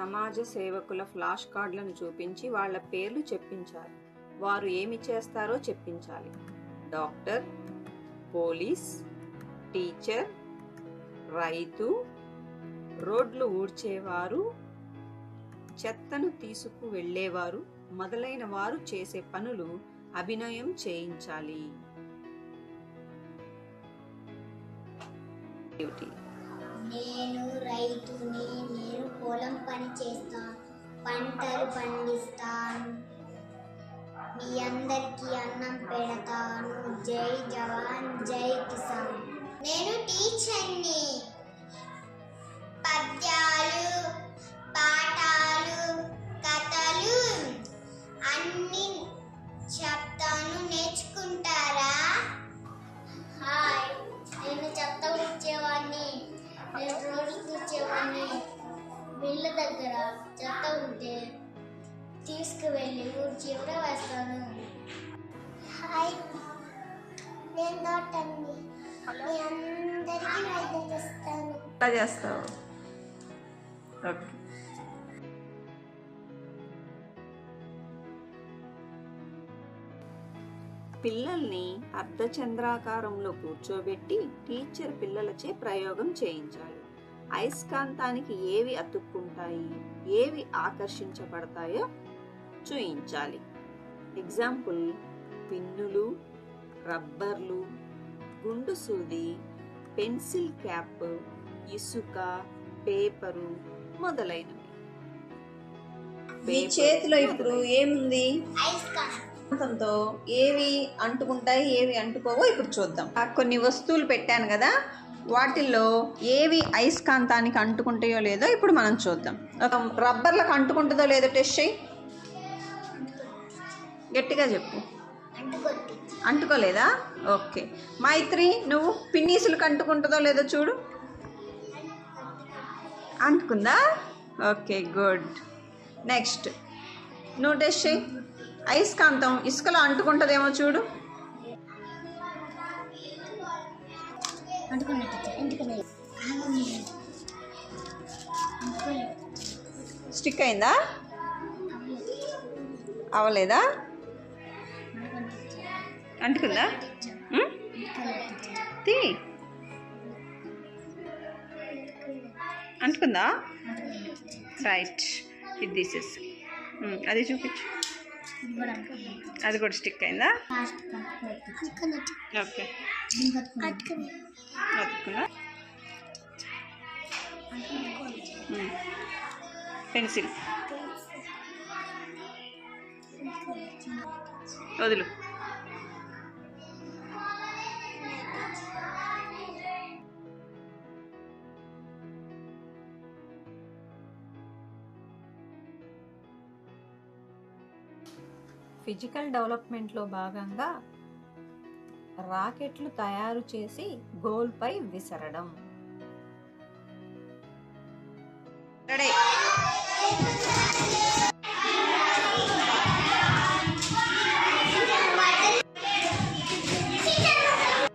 సమాజ సేవకుల ఫ్లాష్ కార్డులను చూపించి వాళ్ళ పేర్లు చెప్పించాలి. వారు ఏమి చేస్తారో చెప్పించాలి. డాక్టర్, పోలీస్, టీచర్, రైతు, రోడ్లు ఊడ్చేవారు, చెత్తను తీసుకు వెళ్ళేవారు మొదలైన వారు చేసే పనులు అభినయం చేయించాలి. నేను రైతుని, నేను పొలం పని చేస్తాను, పంటలు పండిస్తాను, మీ అందరికీ అన్నం పెడతాను, జై జవాన్ జై కిసాన్. నేను టీచర్ని, పద్యాలు, పాఠాలు, కథలు అన్ని చెప్తాను, నేర్చుకుంటారా? హాయ్, నేను చెత్త ఊడ్చేవాడిని, నేను రోజు కూర్చేవాడిని. బిళ్ళ దగ్గర చెత్త ఉంటే తీసుకువెళ్ళి ఊడ్చి ఎవరో వేస్తాను. హాయ్, నేను డాక్టర్ని, మీ అందరికీ వైద్యం చేస్తాను. ఎలా చేస్తావు? ఓకే. పిల్లల్ని అర్ధచంద్రాకారంలో కూర్చోబెట్టి టీచర్ పిల్లలచే ప్రయోగం చేయించాలి. అయస్కాంతానికి ఏవి అతుక్కుంటాయి, ఏవి ఆకర్షించబడతాయో చూయించాలి. ఎగ్జాంపుల్: పిన్నులు, రబ్బర్లు, గుండు సూది, పెన్సిల్ క్యాప్, ఇసుక, పేపరు మొదలైనవి. మీ చేతిలో ఇప్పుడు ఏముంది? అయస్కాంతంతో ఏవి అంటుకుంటాయి, ఏవి అంటుకోవో ఇప్పుడు చూద్దాం. కొన్ని వస్తువులు పెట్టాను కదా, వాటిల్లో ఏవి అయస్కాంతానికి అంటుకుంటాయో లేదో ఇప్పుడు మనం చూద్దాం. రబ్బర్లకు అంటుకుంటుందో లేదో టెస్ట్ చేయి. గట్టిగా చెప్పు. అంటుకోలేదా? ఓకే. మైత్రి, నువ్వు పిన్నీసులకు అంటుకుంటుందో లేదో చూడు. అంటుకుందా? Okay, good. నెక్స్ట్ నువ్వు టెస్ట్ చేయి. అయస్కాంతం ఇసుకలో అంటుకుంటుందేమో చూడు. స్టిక్ అయిందా? అవలేదా? అంటుకుందా? తీ. అంటుకుందా? రైట్. ఇది తీసేసి అది చూపించు. అది కూడా స్టిక్ అయిందా? ఓకే. అతుక్కుందా? పెన్సిల్ వదులు. ఫిజికల్ డెవలప్మెంట్లో భాగంగా రాకెట్లు తయారు చేసి గోల్పై విసరడం. రెడీ.